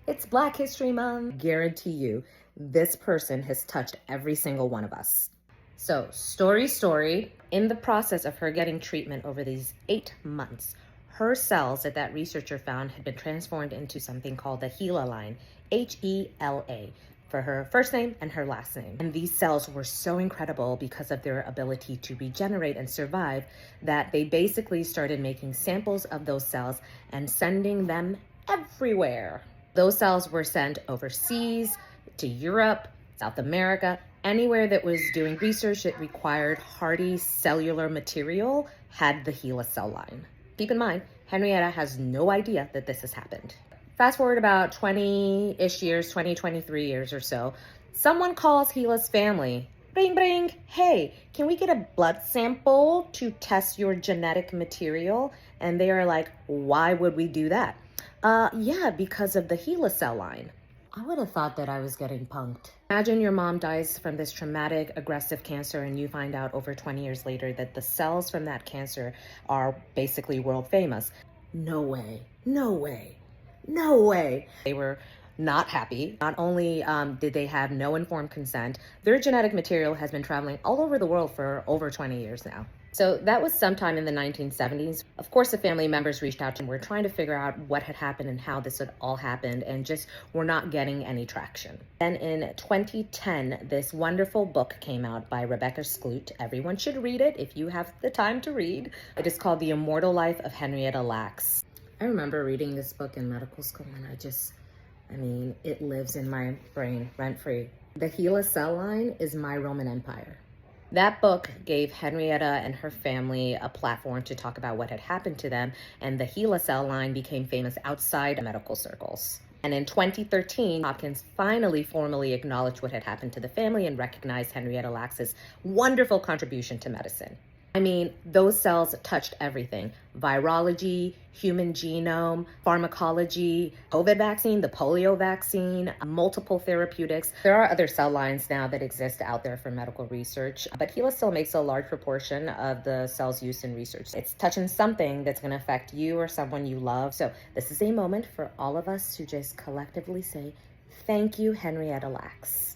It's Black History Month. Guarantee you, this person has touched every single one of us. So, story, in the process of her getting treatment over these 8 months, her cells that researcher found had been transformed into something called the HeLa line, H-E-L-A, for her first name and her last name. And these cells were so incredible because of their ability to regenerate and survive that they basically started making samples of those cells and sending them everywhere. Those cells were sent overseas, to Europe, South America, anywhere that was doing research that required hardy cellular material had the HeLa cell line. Keep in mind, Henrietta has no idea that this has happened. Fast forward about 20-ish years, 23 years or so, someone calls HeLa's family. Bring, bring, hey, can we get a blood sample to test your genetic material? And they are like, why would we do that? Yeah, because of the HeLa cell line. I would have thought that I was getting punked. Imagine your mom dies from this traumatic, aggressive cancer and you find out over 20 years later that the cells from that cancer are basically world famous. No way, no way, no way. They were not happy. Not only did they have no informed consent, their genetic material has been traveling all over the world for over 20 years now. So that was sometime in the 1970s. Of course, the family members reached out and were trying to figure out what had happened and how this had all happened and just were not getting any traction. Then in 2010, this wonderful book came out by Rebecca Skloot. Everyone should read it if you have the time to read. It is called The Immortal Life of Henrietta Lacks. I remember reading this book in medical school and it lives in my brain rent-free. The HeLa cell line is my Roman Empire. That book gave Henrietta and her family a platform to talk about what had happened to them, and the HeLa cell line became famous outside medical circles. And in 2013, Hopkins finally formally acknowledged what had happened to the family and recognized Henrietta Lacks' wonderful contribution to medicine. Those cells touched everything. Virology, human genome, pharmacology, COVID vaccine, the polio vaccine, multiple therapeutics. There are other cell lines now that exist out there for medical research, but HeLa still makes a large proportion of the cells used in research. It's touching something that's going to affect you or someone you love. So this is a moment for all of us to just collectively say, thank you, Henrietta Lacks.